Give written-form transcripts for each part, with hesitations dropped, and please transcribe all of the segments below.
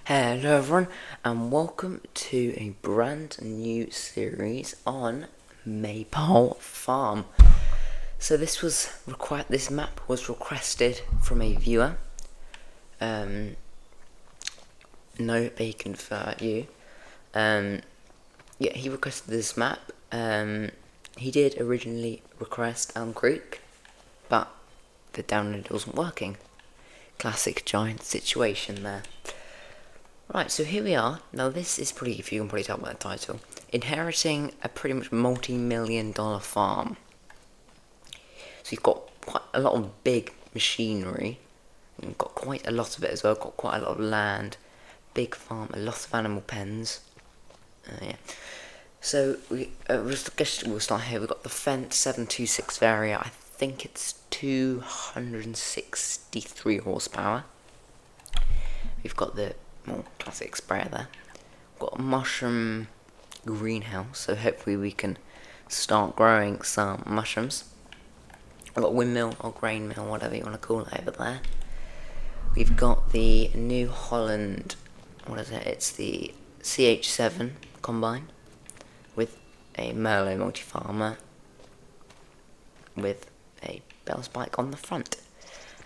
Hello everyone, and welcome to a brand new series on Maypole Farm. So this map was requested from a viewer. No bacon for you. Yeah, he requested this map. He did originally request Elm Creek, but the download wasn't working. Classic giant situation there. Right, so here we are. Now this is pretty, if you can probably tell by the title, inheriting a pretty much multi-million-dollar farm. So you've got quite a lot of big machinery. You've got quite a lot of it as well. Got quite a lot of land, big farm, a lot of animal pens. Yeah. So we'll start here. We've got the Fendt 726 Varia. I think it's 263 horsepower. We've got the more classic sprayer there. We've got a mushroom greenhouse, so hopefully we can start growing some mushrooms. I've got a windmill or grain mill, whatever you want to call it, over there. We've got the New Holland, what is it? It's the CH7 combine with a Merlot multi-farmer with a bell spike on the front.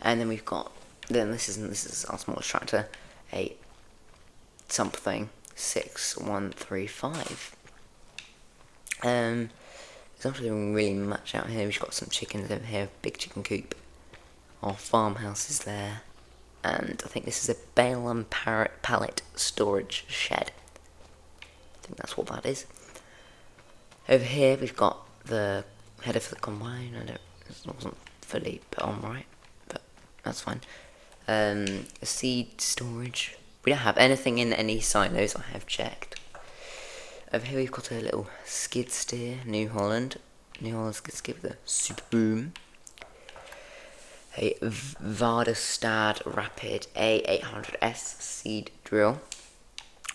And then we've got, this is our smallest tractor, a something 6135. There's not really much out here. We've got some chickens over here, big chicken coop. Our farmhouse is there, and I think this is a bale and pallet storage shed. I think that's what that is. Over here we've got the header for the combine. It wasn't fully put on right, but that's fine. A seed storage. We don't have anything in any silos, I have checked. Over here we've got a little skid steer, New Holland skid steer with a super boom. A Vardestad Rapid A800S seed drill.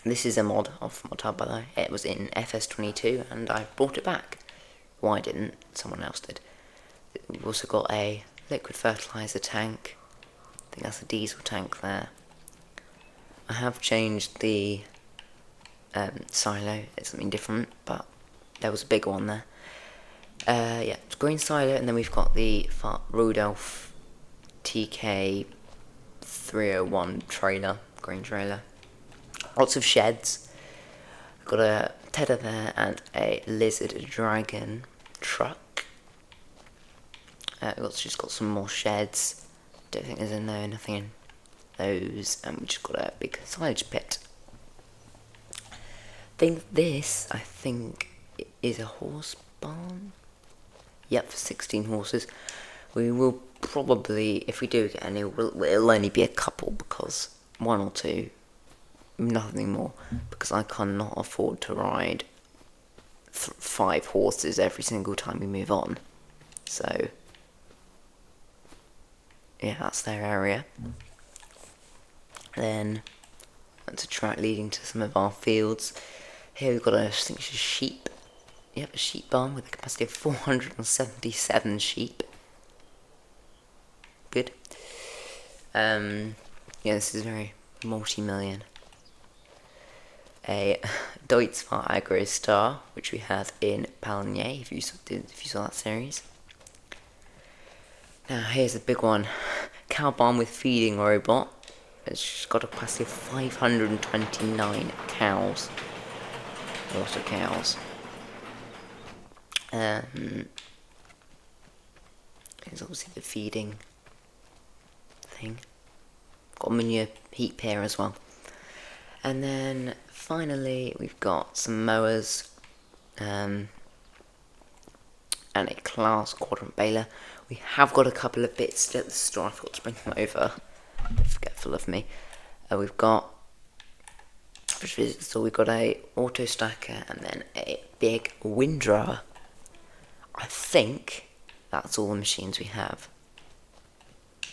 This is a mod off ModHub, by the way. It was in FS22 and I brought it back. Well, I didn't, someone else did. We've also got a liquid fertilizer tank. I think that's a diesel tank there. I have changed the silo, it's something different, but there was a big one there. Yeah, it's green silo, and then we've got the Rudolph TK 301 trailer, green trailer. Lots of sheds. I've got a tedder there and a lizard dragon truck. We've just got some more sheds. Don't think there's nothing in those, and we just got a big silage pit. I think is a horse barn. Yep, for 16 horses. We will probably, if we do get any, it'll only be a couple, because one or two, nothing more, because I cannot afford to ride 5 horses every single time we move on. So yeah, that's their area. Then that's a track leading to some of our fields. Here we've got I think it's a sheep. Yep, a sheep barn with a capacity of 477 sheep. Good. Yeah, this is very multi-million. A Deutzfahr Agro Star, which we have in Palnier, if you saw that series. Now here's the big one. Cow barn with feeding robot. It's got a capacity of 529 cows. A lot of cows. There's obviously the feeding thing. Got a manure heap here as well. And then finally we've got some mowers and a class quadrant baler. We have got a couple of bits at the store. I forgot to bring them over. Forgetful of me. We've got a auto stacker and then a big windrower. I think that's all the machines we have. I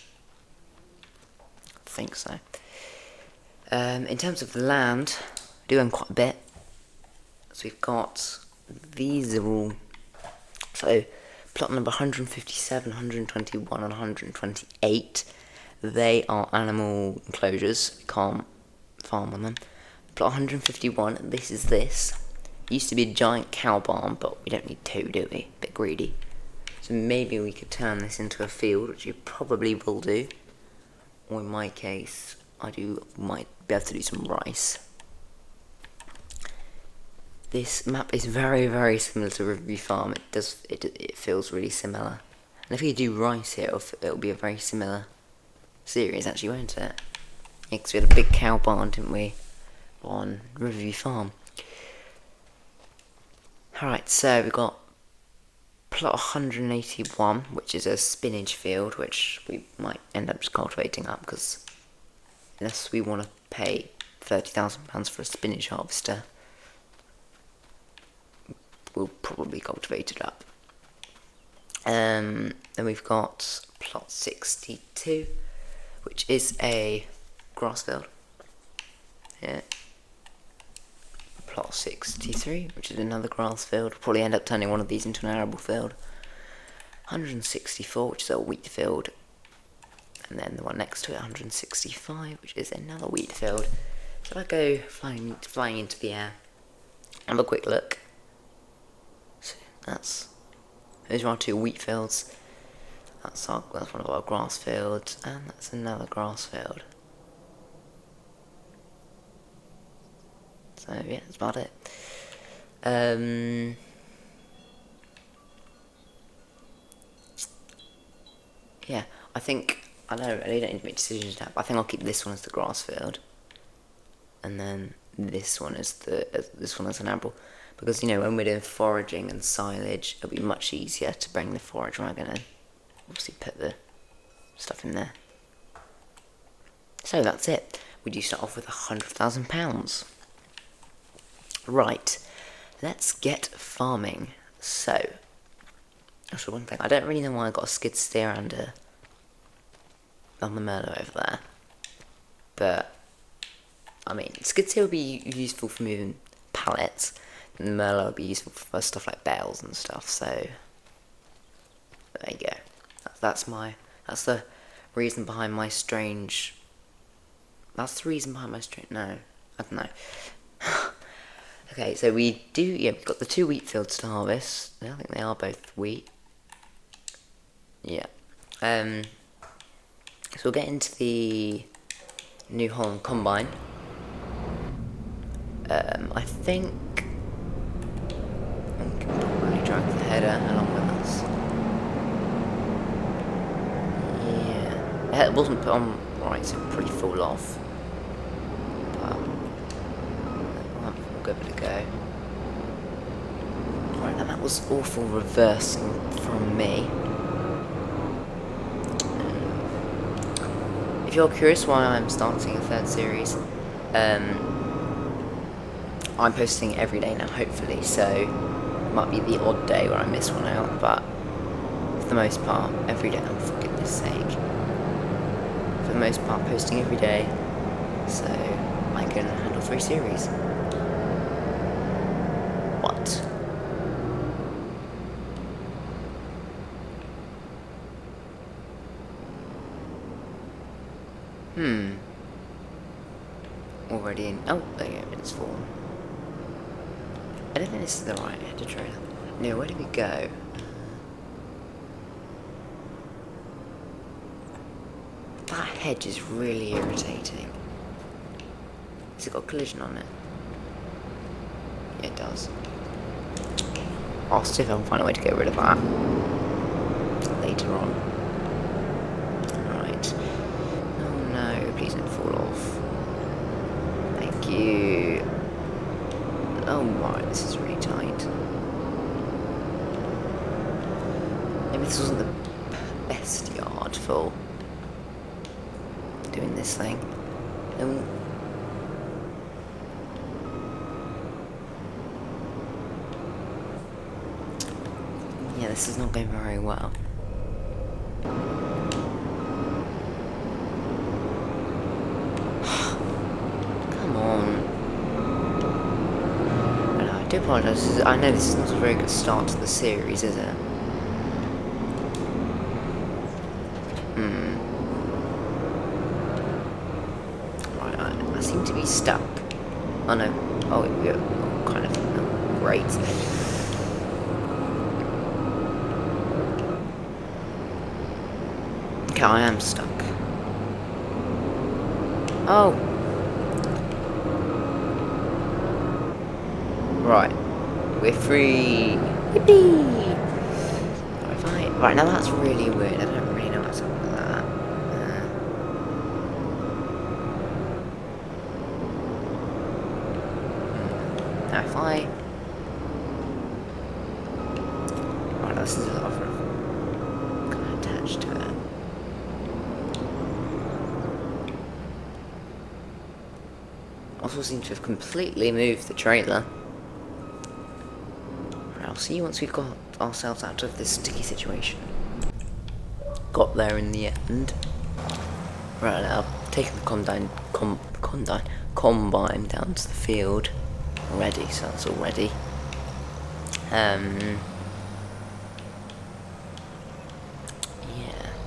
think so. In terms of the land, we do own quite a bit. So we've got, these are all, so plot number 157, 121 and 128. They are animal enclosures. We can't farm on them. Plot 151, this is this. Used to be a giant cow barn, but we don't need two, do we? Bit greedy. So maybe we could turn this into a field, which you probably will do. Or in my case, might be able to do some rice. This map is very, very similar to Review Farm. It feels really similar. And if we do rice here, it'll be a very similar series, actually, won't it? Yeah, because we had a big cow barn, didn't we, on Review Farm. Alright, so we've got plot 181, which is a spinach field, which we might end up just cultivating up, because unless we want to pay £30,000 for a spinach harvester, we'll probably cultivate it up. Then we've got plot 62, which is a grass field. Yeah. Plot 63, which is another grass field. We'll probably end up turning one of these into an arable field. 164, which is a wheat field. And then the one next to it, 165, which is another wheat field. So I go flying into the air. Have a quick look. So those are our two wheat fields. That's one of our grass fields, and that's another grass field. So yeah, that's about it. Yeah, I really don't need to make decisions now, but I think I'll keep this one as the grass field, and then this one as an arable, because when we're doing foraging and silage, it'll be much easier to bring the forage wagon and obviously put the stuff in there. So that's it. We do start off with £100,000. Right, let's get farming. So, actually one thing, I don't really know why I got a skid steer and on the Merlot over there, but I mean, skid steer would be useful for moving pallets, and the Merlot would be useful for stuff like bales and stuff. So there you go. That's the reason behind my strange. That's the reason behind my strange. No, I don't know. Okay, so we've got the two wheat fields to harvest. I think they are both wheat. Yeah. So we'll get into the New Holland Combine. I think we can probably drag the header along with us. Yeah. The header wasn't put on right, so pretty full off. Give it a go. Right, and that was awful reversing from me. If you're curious why I'm starting a third series, I'm posting every day now, hopefully, so it might be the odd day where I miss one out, but for the most part, every day, for goodness sake. For the most part, posting every day, so I can handle 3 series. Already in. Oh, there you go, it's fallen. I don't think this is the right header trailer. No, where did we go? That hedge is really irritating. Has it got a collision on it? Yeah, it does. I'll see if I can find a way to get rid of that later on. Right. Oh no, please don't fall off. Thank you. Oh my, this is really tight. Maybe this wasn't the best yard for doing this thing. Yeah, this is not going very well. Come on. I do apologise. I know this is not a very good start to the series, is it? Right, I seem to be he's stuck. Oh no. Oh, yeah. Kind of. Oh, great. Okay, I am stuck. Oh. Right. We're free. Yippee! Right, now that's really weird. I don't really know what's up with that. Now if I... Right, this is a lot of kind of attached to it. Also seem to have completely moved the trailer. Right, I'll see you once we've got ourselves out of this sticky situation. Got there in the end. Right, I've taken the combine down to the field already, so that's all ready. Yeah,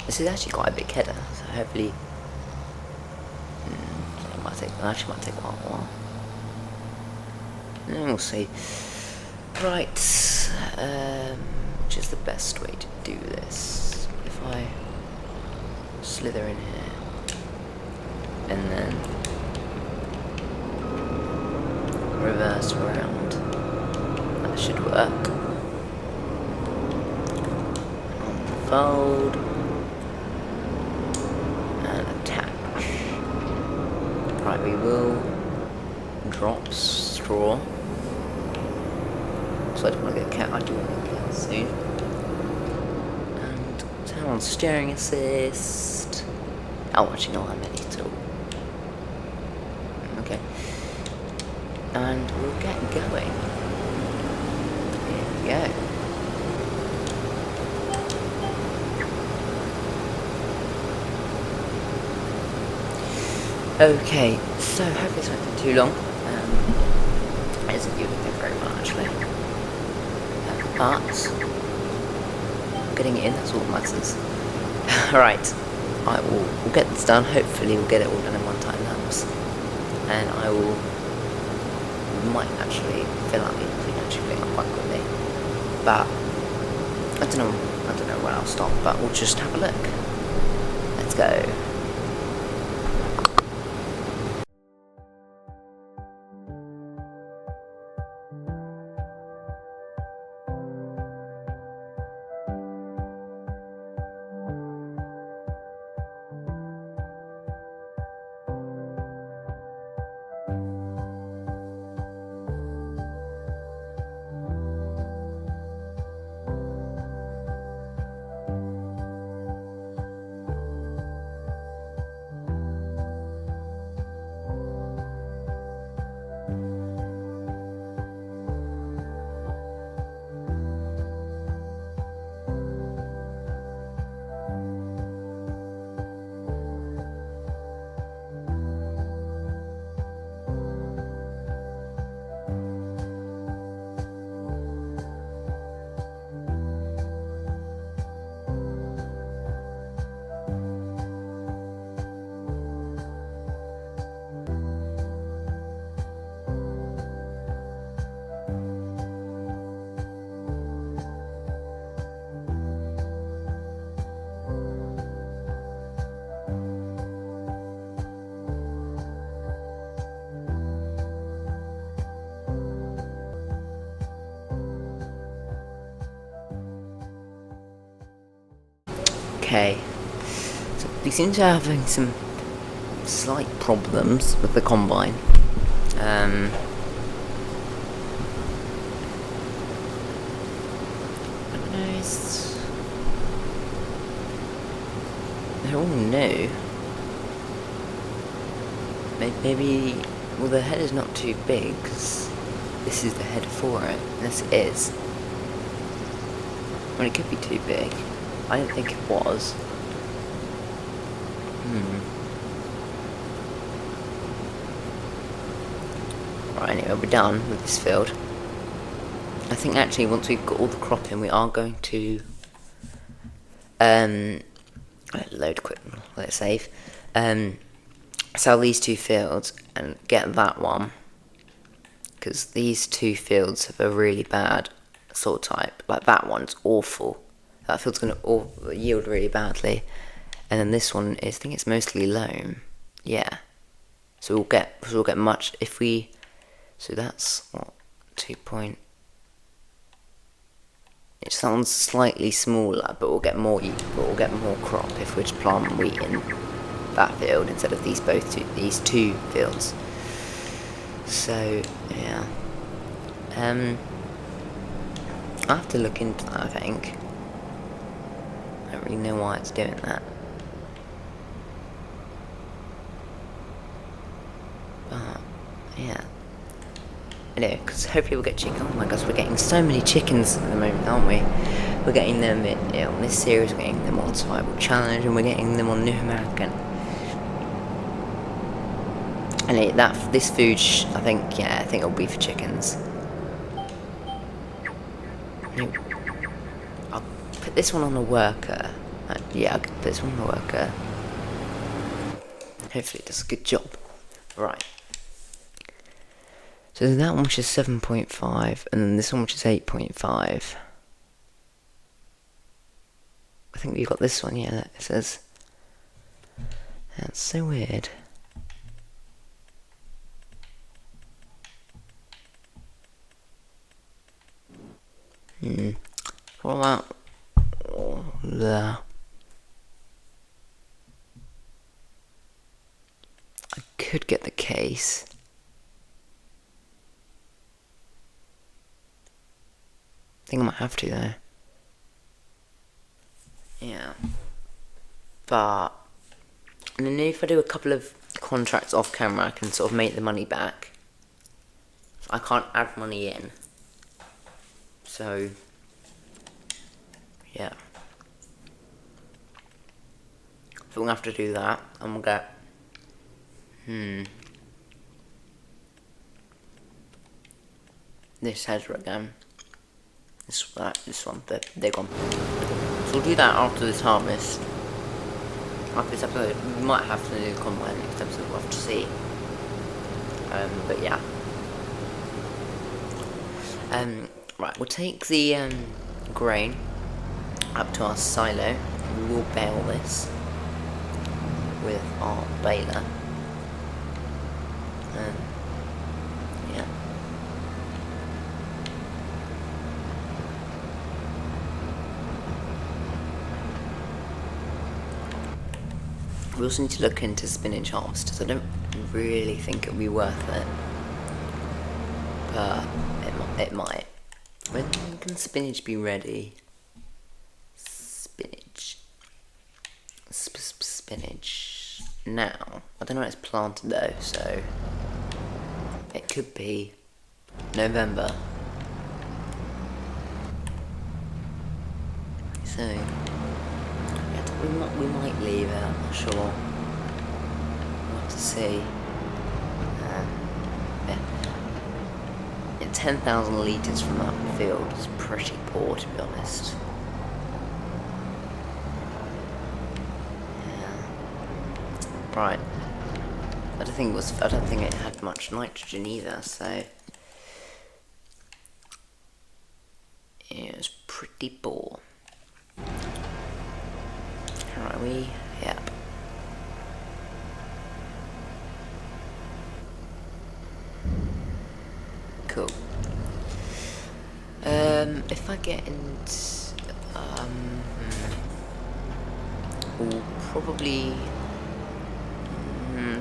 this is actually quite a big header, so hopefully it might take a while. We'll see. Right, which is the best way to do this? If I slither in here, and then reverse around, that should work. Unfold, and attach. Right, we will drop straw. So I don't want to get cat. I do want to get cat soon. And turn on steering assist. Oh, actually, no, I'm ready to. Okay. And we'll get going. Here we go. Okay, so hopefully this won't take too long. It isn't really very well, actually. But getting it in, that's all that matters. Right, we'll get this done. Hopefully we'll get it all done in one time lapse. And might actually fill up quite quickly. But I don't know when I'll stop, but we'll just have a look. Let's go. Okay, so we seem to be having some slight problems with the combine. I don't know, they're all new. Maybe, well, the head is not too big, because this is the head for it, unless it is. I mean, it could be too big. I didn't think it was. Right, anyway, we're done with this field. I think actually once we've got all the crop in, we are going to load quick, let it save. Sell these two fields and get that one, because these two fields have a really bad soil type. Like that one's awful. That field's going to yield really badly. And then this one is, I think it's mostly loam. Yeah. So we'll get much if we. So that's what 2 point. It sounds slightly smaller, but we'll get more. We'll get more crop if we just plant wheat in that field instead of these two fields. So yeah. I have to look into that, I think. I don't really know why it's doing that. But, yeah. Anyway, because hopefully we'll get chicken. Oh my gosh, we're getting so many chickens at the moment, aren't we? We're getting them on this series, we're getting them on Survival Challenge, and we're getting them on New American. And this food, I think it'll be for chickens. I'll put this one on a worker. Yeah, I'll put this one on a worker. Hopefully it does a good job. Right. So that one which is 7.5, and then this one which is 8.5. I think we got this one, yeah, it says. That's so weird. What about there? I could get the case. I think I might have to though. Yeah. But and then if I do a couple of contracts off camera, I can sort of make the money back. I can't add money in. So yeah. So we're gonna have to do that, and we'll get this header again. This one, they're gone. So we'll do that after this harvest. After this episode, we might have to do the combine next episode. We'll have to see. But yeah. Right, we'll take the grain up to our silo. We will bale this with our baler. Yeah. We also need to look into spinach harvesters. I don't really think it'll be worth it, but it might. When can spinach be ready? Spinach. Spinach. Now. I don't know when it's planted though, so it could be November. So we might leave it, I'm not sure. We'll have to see. Yeah. 10,000 litres from that field is pretty poor, to be honest. Yeah. Right. I don't think it had much nitrogen either, so it was pretty poor. Right, yep. Cool. If I get into, we'll probably, no,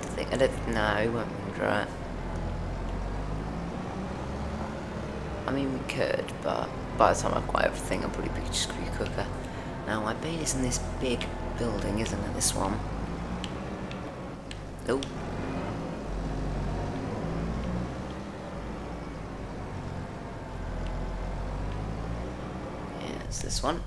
we won't wander it. I mean, we could, but by the time I've got everything, I'll probably be just a cooker. Now, my bale is in this big building, isn't it, this one? Oh. Yeah, it's this one.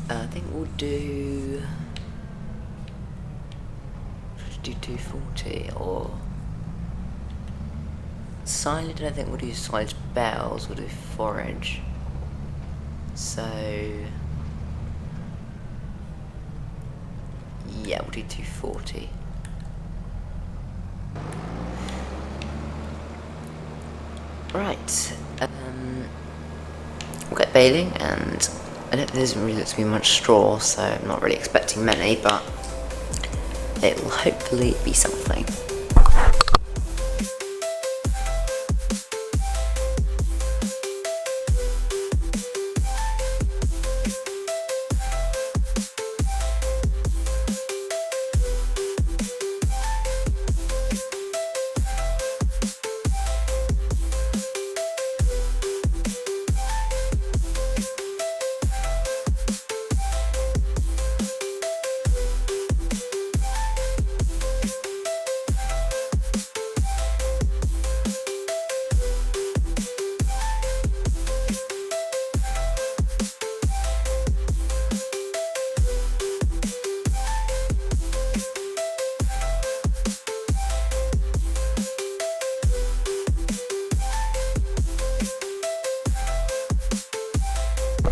I think we'll do 240 or silage, I don't think we'll do silage bales, we'll do forage. So yeah, we'll do 240. Right, we'll get baling, and there doesn't really look to be much straw, so I'm not really expecting many, but it will hopefully be something.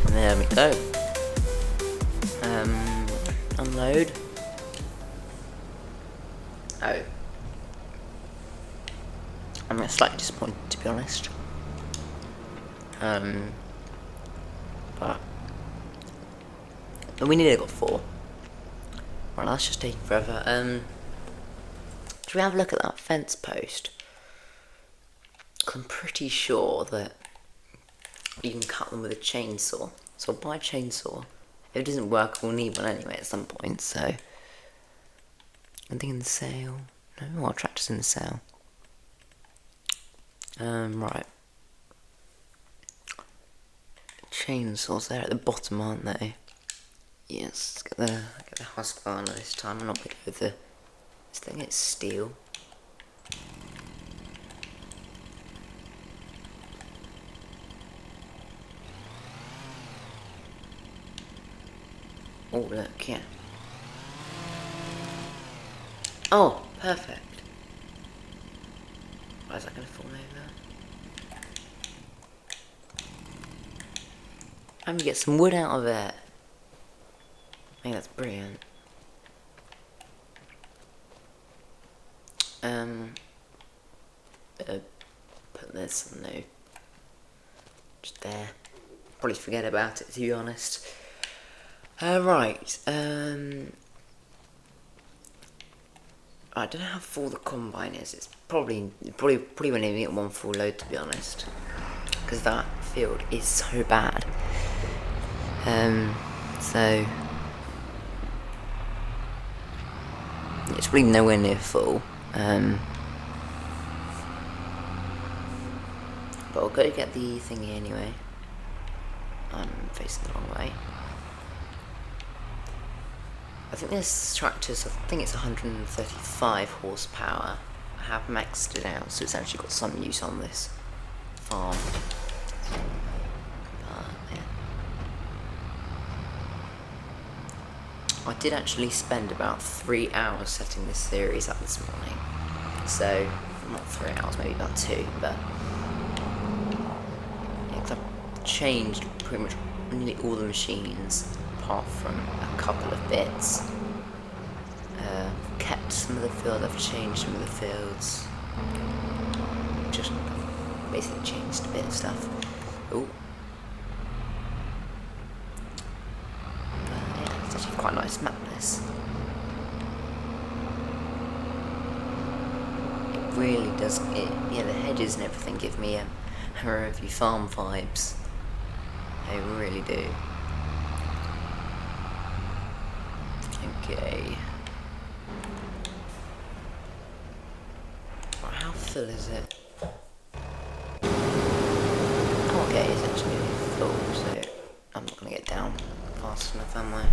There we go. Unload. Oh. I'm slightly disappointed, to be honest. But we nearly got 4. Right, that's just taking forever. Should we have a look at that fence post? I'm pretty sure that you can cut them with a chainsaw. So I'll buy a chainsaw. If it doesn't work, we'll need one anyway at some point, so... Anything in the sale? No, our tractor's in the sale. Right. Chainsaws, they're at the bottom, aren't they? Yes, get the Husqvarna this time. I'm not going to go with this thing, it's steel. Oh, look, yeah. Oh, perfect. Why is that going to fall over? And we get some wood out of it. I think that's brilliant. Put this on no. Just there. Probably forget about it, to be honest. Right, I don't know how full the combine is. It's probably won't even get one full load, to be honest, because that field is so bad. So it's really nowhere near full. But I'll go get the thingy anyway. I'm facing the wrong way. I think this tractor's, I think it's 135 horsepower. I have maxed it out, so it's actually got some use on this farm. But, yeah. I did actually spend about 3 hours setting this series up this morning. So, not 3 hours, maybe about 2, but... yeah, 'cause I've changed pretty much nearly all the machines, apart from a couple of bits. Kept some of the fields, I've changed some of the fields. Just basically changed a bit of stuff. Ooh. Yeah, it's actually quite a nice map, this. It really does, yeah, the hedges and everything give me a Review Farm vibes. They really do. Okay. Right, how full is it? Oh, okay, it's actually full, so I'm not going to get down fast enough, am I?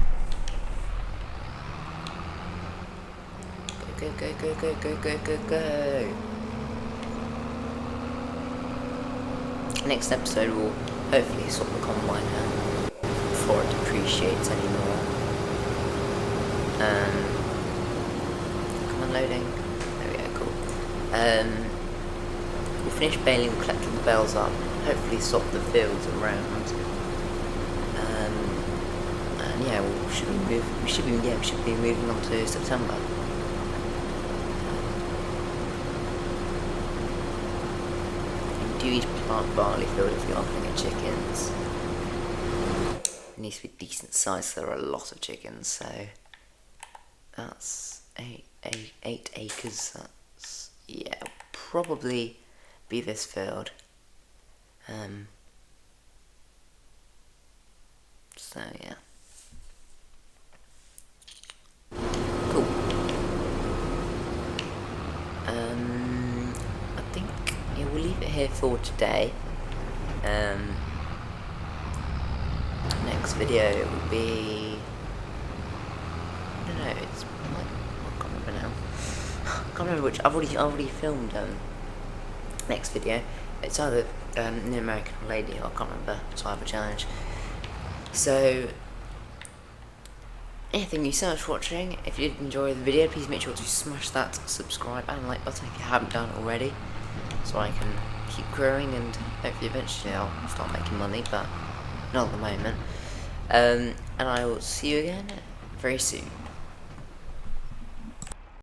Go, go, go, go, go, go, go, go. Next episode will hopefully sort the combine out before it depreciates anymore. Come on, loading. There we go, cool. We'll finish baling, we'll collect all the bales up, hopefully swap the fields around. And yeah, we should be moving on to September. You do need to plant barley field if you are going to get chickens. It needs to be decent size, so there are a lot of chickens, so that's 8 acres. That's, yeah, probably be this field. So yeah, cool. I think yeah, we'll leave it here for today. Next video it will be, I don't know, it's like, I can't remember now. I can't remember which. I've already filmed next video. It's either New American Lady, or I can't remember. Survivor Challenge. So yeah, thank you so much for watching. If you did enjoy the video, please make sure to smash that subscribe and like button if you haven't done already, so I can keep growing and hopefully eventually I'll start making money, but not at the moment. And I will see you again very soon.